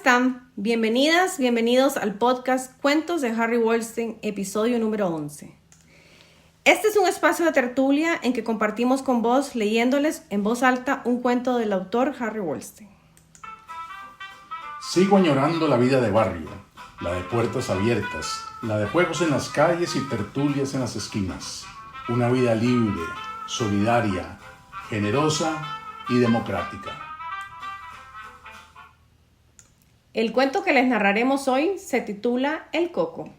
están? Bienvenidas, bienvenidos al podcast Cuentos de Harry Wollstonecraft, episodio número 11. Este es un espacio de tertulia en que compartimos con vos, leyéndoles en voz alta un cuento del autor Harry Wollstonecraft. Sigo añorando la vida de barrio, la de puertas abiertas, la de juegos en las calles y tertulias en las esquinas. Una vida libre, solidaria, generosa y democrática. El cuento que les narraremos hoy se titula El Coco.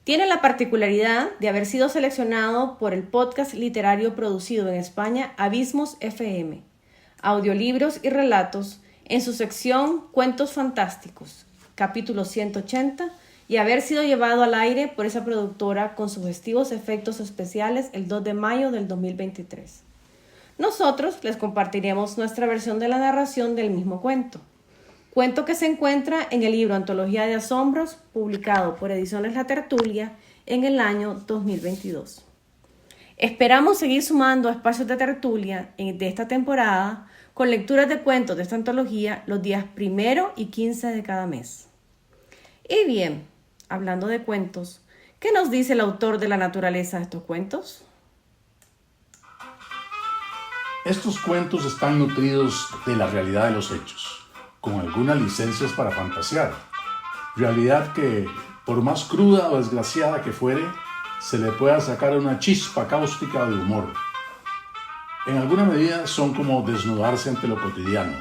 Tiene la particularidad de haber sido seleccionado por el podcast literario producido en España Abismos FM, audiolibros y relatos, en su sección Cuentos Fantásticos, capítulo 180, y haber sido llevado al aire por esa productora con sugestivos efectos especiales el 2 de mayo del 2023. Nosotros les compartiremos nuestra versión de la narración del mismo cuento que se encuentra en el libro Antología de Asombros, publicado por Ediciones La Tertulia en el año 2022. Esperamos seguir sumando espacios de tertulia de esta temporada con lecturas de cuentos de esta antología los días 1 y 15 de cada mes. Y bien, hablando de cuentos, ¿qué nos dice el autor de la naturaleza de estos cuentos? Estos cuentos están nutridos de la realidad de los hechos, con algunas licencias para fantasear. Realidad que, por más cruda o desgraciada que fuere, se le pueda sacar una chispa cáustica de humor. En alguna medida son como desnudarse ante lo cotidiano,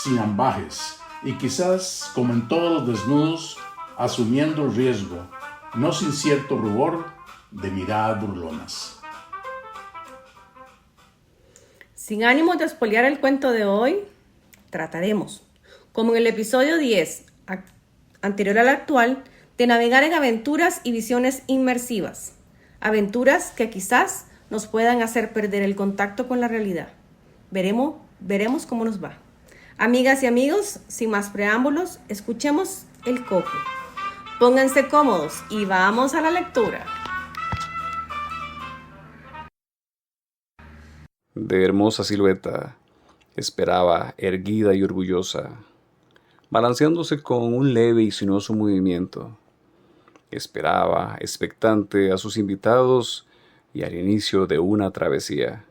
sin ambajes, y quizás, como en todos los desnudos, asumiendo el riesgo, no sin cierto rubor, de miradas burlonas. Sin ánimo de espolear el cuento de hoy, trataremos, como en el episodio 10, anterior al actual, de navegar en aventuras y visiones inmersivas. Aventuras que quizás nos puedan hacer perder el contacto con la realidad. Veremos cómo nos va. Amigas y amigos, sin más preámbulos, escuchemos El Coco. Pónganse cómodos y vamos a la lectura. De hermosa silueta, esperaba, erguida y orgullosa, balanceándose con un leve y sinuoso movimiento. Esperaba, expectante, a sus invitados y al inicio de una travesía.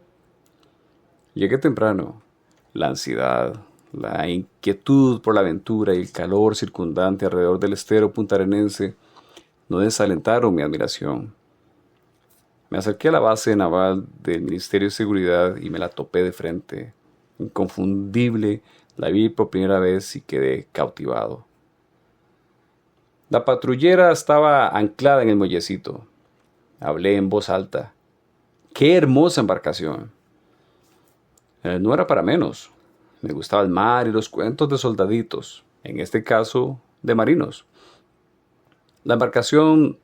Llegué temprano. La ansiedad, la inquietud por la aventura y el calor circundante alrededor del estero puntarenense no desalentaron mi admiración. Me acerqué a la base naval del Ministerio de Seguridad y me la topé de frente. Inconfundible, la vi por primera vez y quedé cautivado. La patrullera estaba anclada en el muellecito. Hablé en voz alta. ¡Qué hermosa embarcación! No era para menos. Me gustaba el mar y los cuentos de soldaditos, en este caso de marinos. La embarcación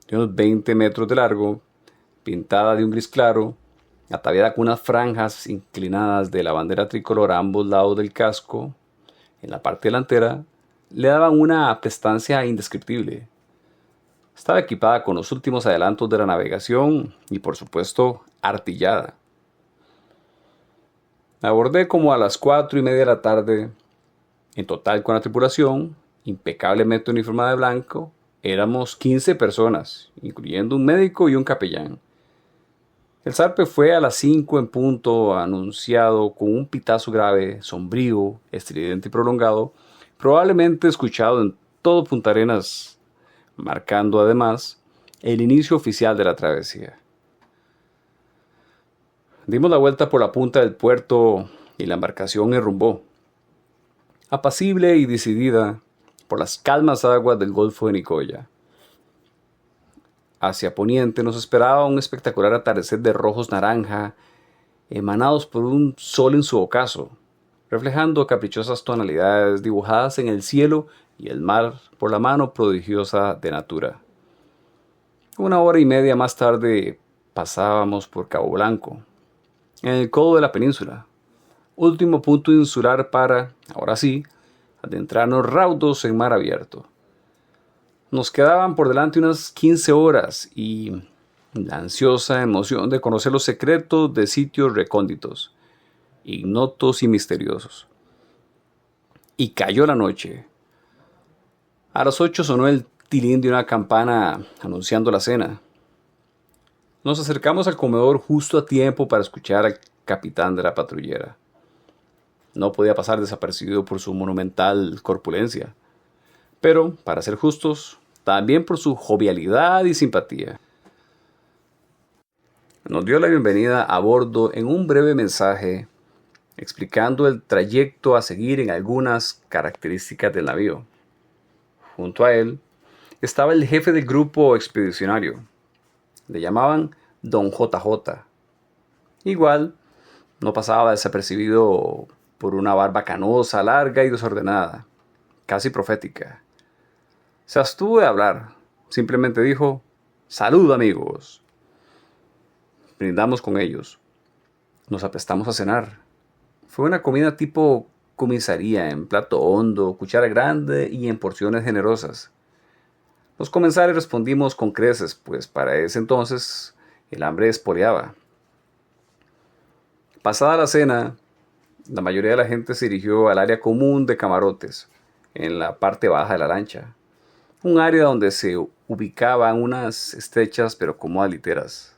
de unos 20 metros de largo, pintada de un gris claro, ataviada con unas franjas inclinadas de la bandera tricolor a ambos lados del casco, en la parte delantera, le daban una prestancia indescriptible. Estaba equipada con los últimos adelantos de la navegación y, por supuesto, artillada. Abordé como a las 4:30 de la tarde. En total, con la tripulación, impecablemente uniformada de blanco, éramos 15 personas, incluyendo un médico y un capellán. El zarpe fue a las 5 en punto, anunciado con un pitazo grave, sombrío, estridente y prolongado, probablemente escuchado en todo Punta Arenas, marcando además el inicio oficial de la travesía. Dimos la vuelta por la punta del puerto y la embarcación enrumbó, apacible y decidida por las calmas aguas del Golfo de Nicoya. Hacia poniente nos esperaba un espectacular atardecer de rojos naranja, emanados por un sol en su ocaso, reflejando caprichosas tonalidades dibujadas en el cielo y el mar por la mano prodigiosa de Natura. 1 hora y media más tarde pasábamos por Cabo Blanco, en el codo de la península, último punto insular para, ahora sí, adentrarnos raudos en mar abierto. Nos quedaban por delante unas 15 horas y la ansiosa emoción de conocer los secretos de sitios recónditos, ignotos y misteriosos. Y cayó la noche, A las 8 sonó el tilín de una campana anunciando la cena. Nos acercamos al comedor justo a tiempo para escuchar al capitán de la patrullera. No podía pasar desapercibido por su monumental corpulencia, pero, para ser justos, también por su jovialidad y simpatía. Nos dio la bienvenida a bordo en un breve mensaje explicando el trayecto a seguir en algunas características del navío. Junto a él estaba el jefe del grupo expedicionario. Le llamaban Don JJ. Igual, no pasaba desapercibido por una barba canosa, larga y desordenada, casi profética. Se abstuvo de hablar, simplemente dijo: «Salud, amigos». Brindamos con ellos. Nos aprestamos a cenar. Fue una comida tipo comisaría, en plato hondo, cuchara grande y en porciones generosas. Los comensales respondimos con creces, pues para ese entonces el hambre espoleaba. Pasada la cena, la mayoría de la gente se dirigió al área común de camarotes, en la parte baja de la lancha, un área donde se ubicaban unas estrechas pero cómodas literas.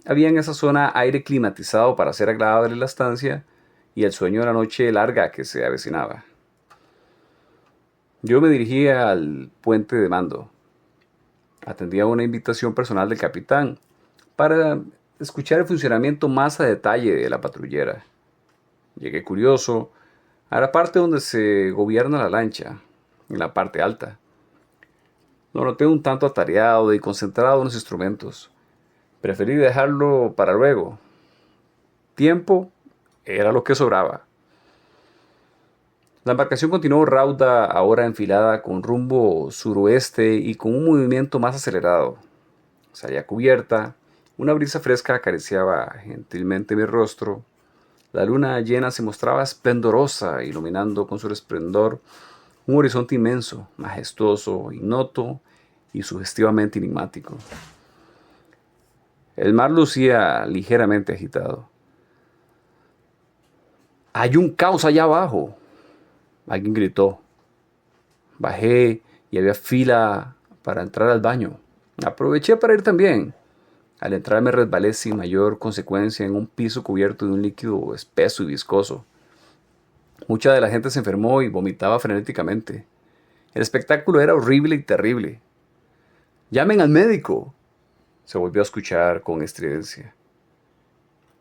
Había en esa zona aire climatizado para hacer agradable la estancia y el sueño de la noche larga que se avecinaba. Yo me dirigía al puente de mando. Atendía una invitación personal del capitán para escuchar el funcionamiento más a detalle de la patrullera. Llegué curioso a la parte donde se gobierna la lancha, en la parte alta. Lo noté un tanto atareado y concentrado en los instrumentos. Preferí dejarlo para luego. Tiempo era lo que sobraba. La embarcación continuó rauda, ahora enfilada con rumbo suroeste y con un movimiento más acelerado. Salía cubierta, una brisa fresca acariciaba gentilmente mi rostro. La luna llena se mostraba esplendorosa, iluminando con su esplendor un horizonte inmenso, majestuoso, ignoto y sugestivamente enigmático. El mar lucía ligeramente agitado. «¡Hay un caos allá abajo!», alguien gritó. Bajé y había fila para entrar al baño. Aproveché para ir también. Al entrar me resbalé sin mayor consecuencia en un piso cubierto de un líquido espeso y viscoso. Mucha de la gente se enfermó y vomitaba frenéticamente. El espectáculo era horrible y terrible. «¡Llamen al médico!», se volvió a escuchar con estridencia.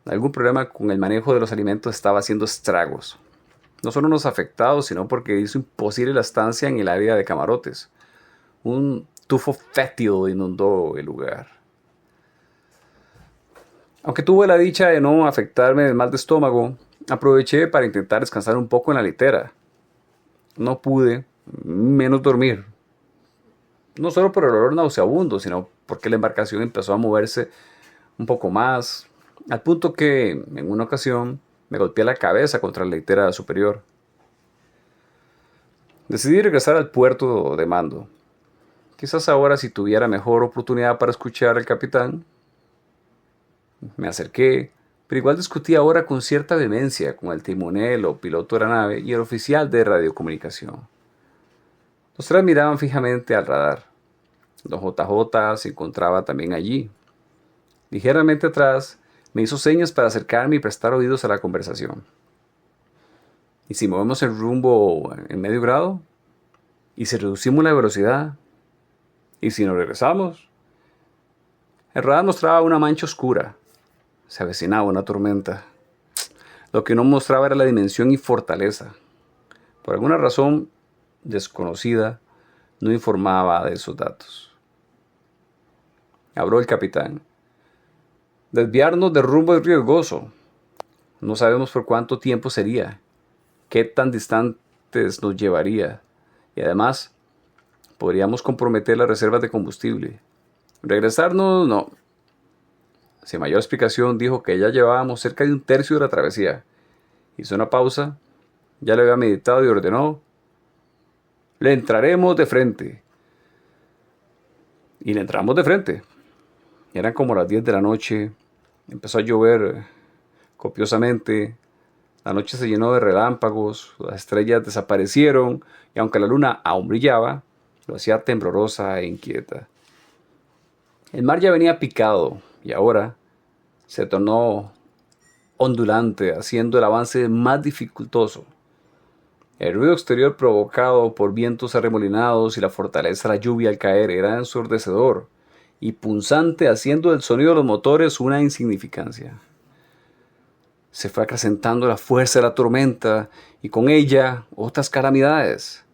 Algún problema con el manejo de los alimentos estaba haciendo estragos. No solo los afectados, sino porque hizo imposible la estancia en el área de camarotes. Un tufo fétido inundó el lugar. Aunque tuve la dicha de no afectarme del mal de estómago, aproveché para intentar descansar un poco en la litera. No pude, menos dormir. No solo por el olor nauseabundo, sino porque la embarcación empezó a moverse un poco más, al punto que, en una ocasión, me golpeé la cabeza contra la litera superior. Decidí regresar al puerto de mando. Quizás ahora, si tuviera mejor oportunidad para escuchar al capitán. Me acerqué, pero igual discutí ahora con cierta vehemencia con el timonel o piloto de la nave y el oficial de radiocomunicación. Los tres miraban fijamente al radar. Don JJ se encontraba también allí. Ligeramente atrás, me hizo señas para acercarme y prestar oídos a la conversación. ¿Y si movemos el rumbo en medio grado? ¿Y si reducimos la velocidad? ¿Y si nos regresamos? El radar mostraba una mancha oscura. Se avecinaba una tormenta. Lo que no mostraba era la dimensión y fortaleza. Por alguna razón desconocida, no informaba de esos datos. Habló el capitán. Desviarnos del rumbo es riesgoso. No sabemos por cuánto tiempo sería, qué tan distantes nos llevaría, y además podríamos comprometer las reservas de combustible. Regresarnos, no. Sin mayor explicación, dijo que ya llevábamos cerca de un tercio de la travesía. Hizo una pausa, ya lo había meditado y ordenó: «Le entraremos de frente». Y le entramos de frente. Eran como las 10 de la noche, empezó a llover copiosamente, La noche se llenó de relámpagos, las estrellas desaparecieron y aunque la luna aún brillaba, lo hacía temblorosa e inquieta. El mar ya venía picado y ahora se tornó ondulante, haciendo el avance más dificultoso. El ruido exterior provocado por vientos arremolinados y la fortaleza de la lluvia al caer era ensordecedor y punzante, haciendo del sonido de los motores una insignificancia. Se fue acrecentando la fuerza de la tormenta y con ella otras calamidades.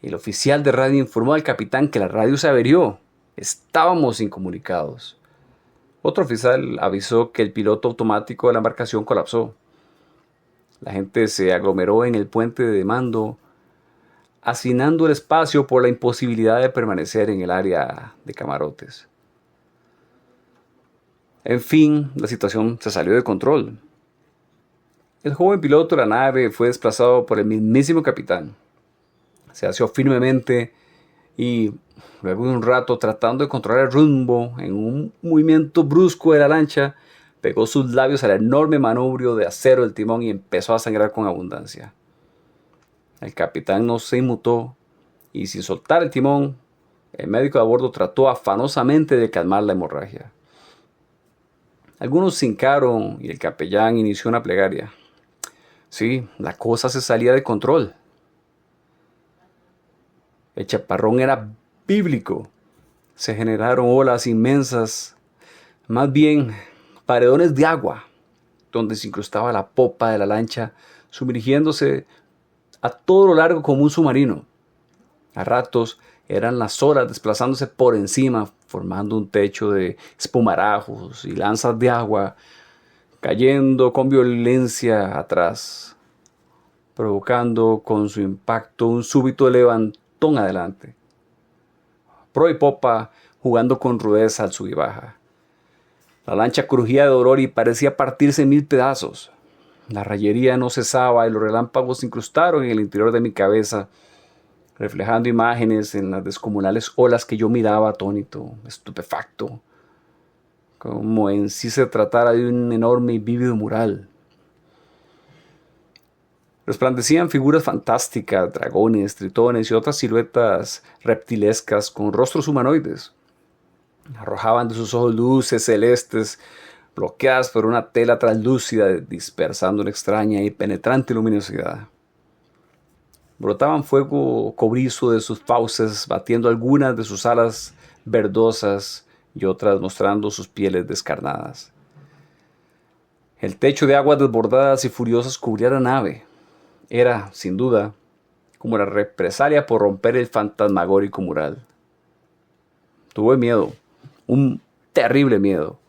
El oficial de radio informó al capitán que la radio se averió. Estábamos incomunicados. Otro oficial avisó que el piloto automático de la embarcación colapsó. La gente se aglomeró en el puente de mando, hacinando el espacio por la imposibilidad de permanecer en el área de camarotes. En fin, la situación se salió de control. El joven piloto de la nave fue desplazado por el mismísimo capitán. Se asió firmemente y, luego de un rato tratando de controlar el rumbo, en un movimiento brusco de la lancha, pegó sus labios al enorme manubrio de acero del timón y empezó a sangrar con abundancia. El capitán no se inmutó y, sin soltar el timón, el médico de a bordo trató afanosamente de calmar la hemorragia. Algunos se hincaron y el capellán inició una plegaria. Sí, la cosa se salía de control. El chaparrón era bíblico. Se generaron olas inmensas, más bien paredones de agua, donde se incrustaba la popa de la lancha, sumergiéndose a todo lo largo como un submarino. A ratos eran las olas desplazándose por encima, formando un techo de espumarajos y lanzas de agua, cayendo con violencia atrás, provocando con su impacto un súbito levantón adelante. Proa y popa jugando con rudeza al sub y baja. La lancha crujía de dolor y parecía partirse en 1000 pedazos. La rayería no cesaba y los relámpagos se incrustaron en el interior de mi cabeza, reflejando imágenes en las descomunales olas que yo miraba atónito, estupefacto, como en si se tratara de un enorme y vívido mural. Resplandecían figuras fantásticas, dragones, tritones y otras siluetas reptilescas con rostros humanoides. Arrojaban de sus ojos luces celestes, bloqueadas por una tela translúcida, dispersando una extraña y penetrante luminosidad. Brotaban fuego cobrizo de sus fauces, batiendo algunas de sus alas verdosas y otras mostrando sus pieles descarnadas. El techo de aguas desbordadas y furiosas cubría la nave. Era, sin duda, como la represalia por romper el fantasmagórico mural. Tuve miedo, un terrible miedo.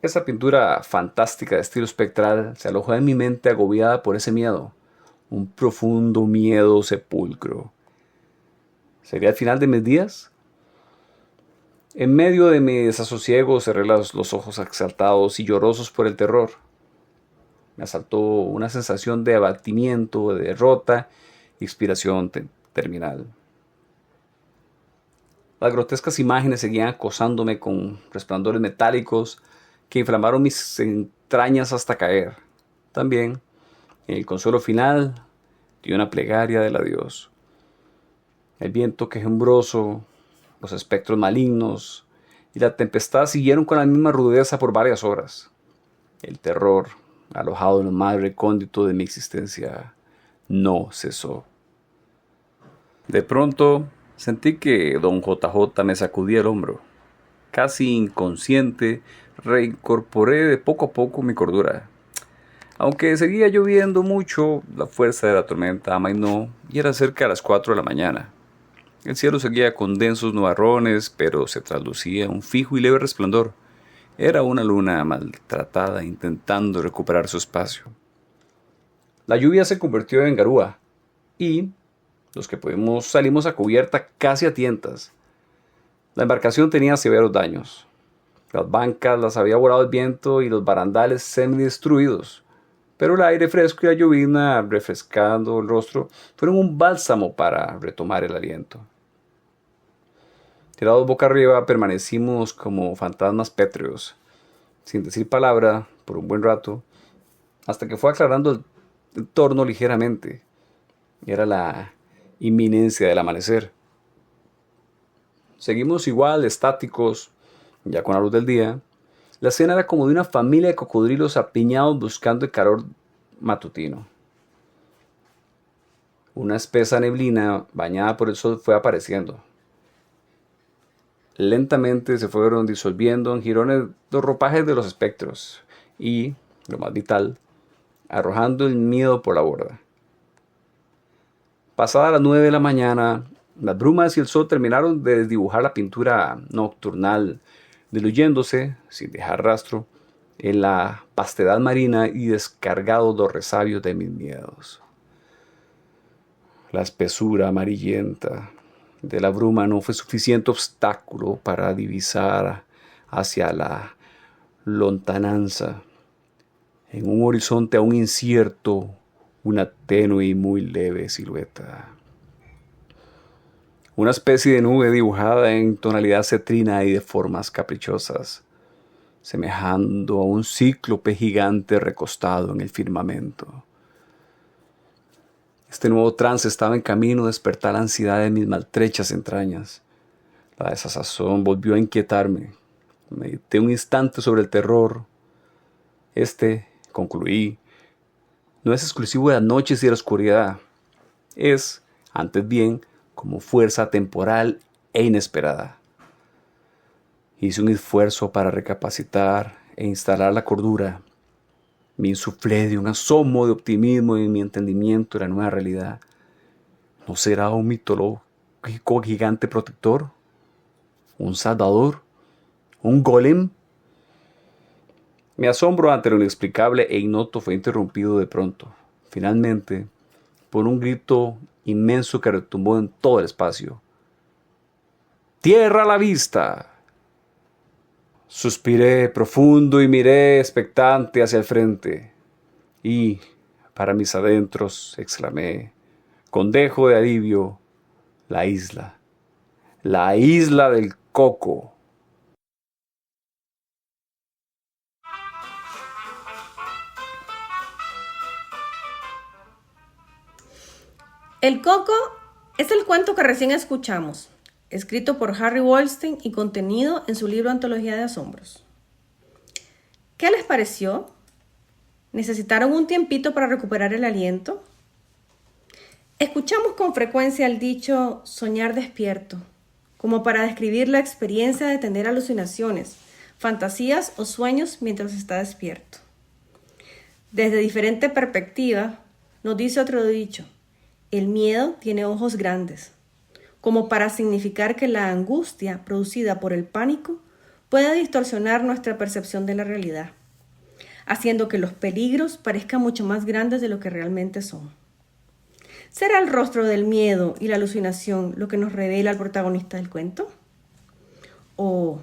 Esa pintura fantástica de estilo espectral se alojó en mi mente agobiada por ese miedo. Un profundo miedo sepulcro. ¿Sería el final de mis días? En medio de mi desasosiego cerré los ojos exaltados y llorosos por el terror. Me asaltó una sensación de abatimiento, de derrota y expiración terminal. Las grotescas imágenes seguían acosándome con resplandores metálicos que inflamaron mis entrañas hasta caer. También, en el consuelo final, di una plegaria del adiós. El viento quejumbroso, los espectros malignos y la tempestad siguieron con la misma rudeza por varias horas. El terror, alojado en lo más recóndito de mi existencia, no cesó. De pronto, sentí que don JJ me sacudía el hombro. Casi inconsciente, reincorporé de poco a poco mi cordura. Aunque seguía lloviendo mucho, la fuerza de la tormenta amainó y era cerca de las 4 de la mañana. El cielo seguía con densos nubarrones, pero se traslucía un fijo y leve resplandor. Era una luna maltratada intentando recuperar su espacio. La lluvia se convirtió en garúa y los que pudimos salimos a cubierta casi a tientas. La embarcación tenía severos daños. Las bancas las había volado el viento y los barandales semidestruidos. Pero el aire fresco y la llovizna, refrescando el rostro, fueron un bálsamo para retomar el aliento. Tirados boca arriba, permanecimos como fantasmas pétreos, sin decir palabra por un buen rato, hasta que fue aclarando el entorno ligeramente. Era la inminencia del amanecer. Seguimos igual, estáticos, ya con la luz del día. La escena era como de una familia de cocodrilos apiñados buscando el calor matutino. Una espesa neblina bañada por el sol fue apareciendo. Lentamente se fueron disolviendo en jirones los ropajes de los espectros y, lo más vital, arrojando el miedo por la borda. Pasada las 9 de la mañana, las brumas y el sol terminaron de desdibujar la pintura nocturnal, diluyéndose, sin dejar rastro, en la pastedad marina y descargados los resabios de mis miedos. La espesura amarillenta de la bruma no fue suficiente obstáculo para divisar hacia la lontananza, en un horizonte aún incierto, una tenue y muy leve silueta. Una especie de nube dibujada en tonalidad cetrina y de formas caprichosas, semejando a un cíclope gigante recostado en el firmamento. Este nuevo trance estaba en camino a despertar la ansiedad de mis maltrechas entrañas. La desazón volvió a inquietarme. Medité un instante sobre el terror. Concluí, no es exclusivo de las noches y de la oscuridad. Es, antes bien, como fuerza temporal e inesperada. Hice un esfuerzo para recapacitar e instalar la cordura. Me insuflé de un asomo de optimismo en mi entendimiento de la nueva realidad. ¿No será un mitológico gigante protector? ¿Un salvador? ¿Un golem? Mi asombro ante lo inexplicable e ignoto fue interrumpido de pronto, finalmente, por un grito inmenso que retumbó en todo el espacio. ¡Tierra a la vista! Suspiré profundo y miré expectante hacia el frente. Y, para mis adentros, exclamé, con dejo de alivio, la isla del Coco. El Coco es el cuento que recién escuchamos, escrito por Harry Goldstein y contenido en su libro Antología de Asombros. ¿Qué les pareció? ¿Necesitaron un tiempito para recuperar el aliento? Escuchamos con frecuencia el dicho soñar despierto, como para describir la experiencia de tener alucinaciones, fantasías o sueños mientras está despierto. Desde diferente perspectiva, nos dice otro dicho, el miedo tiene ojos grandes, como para significar que la angustia producida por el pánico puede distorsionar nuestra percepción de la realidad, haciendo que los peligros parezcan mucho más grandes de lo que realmente son. ¿Será el rostro del miedo y la alucinación lo que nos revela el protagonista del cuento? ¿O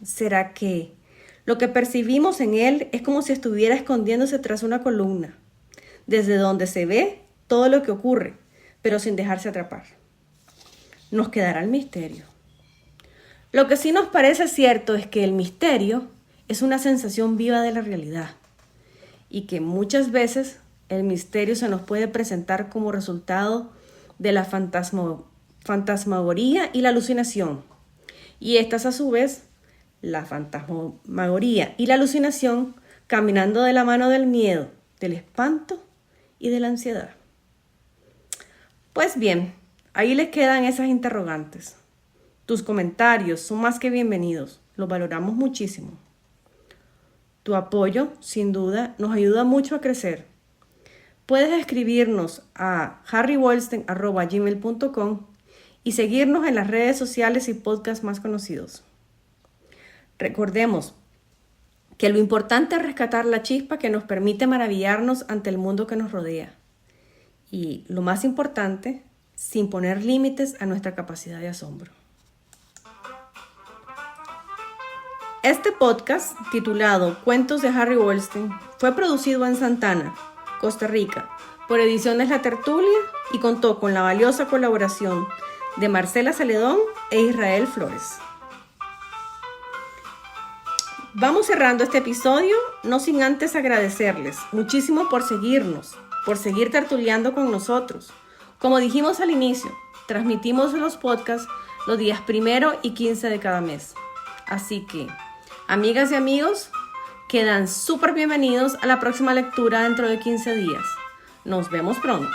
será que lo que percibimos en él es como si estuviera escondiéndose tras una columna, desde donde se ve todo lo que ocurre, pero sin dejarse atrapar? Nos quedará el misterio. Lo que sí nos parece cierto es que el misterio es una sensación viva de la realidad y que muchas veces el misterio se nos puede presentar como resultado de la fantasmagoría y la alucinación. Y estas a su vez, la fantasmagoría y la alucinación, caminando de la mano del miedo, del espanto y de la ansiedad. Pues bien, ahí les quedan esas interrogantes. Tus comentarios son más que bienvenidos, los valoramos muchísimo. Tu apoyo, sin duda, nos ayuda mucho a crecer. Puedes escribirnos a harrygoldstein@gmail.com y seguirnos en las redes sociales y podcasts más conocidos. Recordemos que lo importante es rescatar la chispa que nos permite maravillarnos ante el mundo que nos rodea. Y lo más importante, sin poner límites a nuestra capacidad de asombro. Este podcast, titulado Cuentos de Harry Goldstein, fue producido en Santana, Costa Rica, por Ediciones La Tertulia y contó con la valiosa colaboración de Marcela Celedón e Israel Flores. Vamos cerrando este episodio, no sin antes agradecerles muchísimo por seguirnos, por seguir tertuliando con nosotros. Como dijimos al inicio, transmitimos los podcasts los días 1 y 15 de cada mes. Así que, amigas y amigos, quedan súper bienvenidos a la próxima lectura dentro de 15 días. Nos vemos pronto.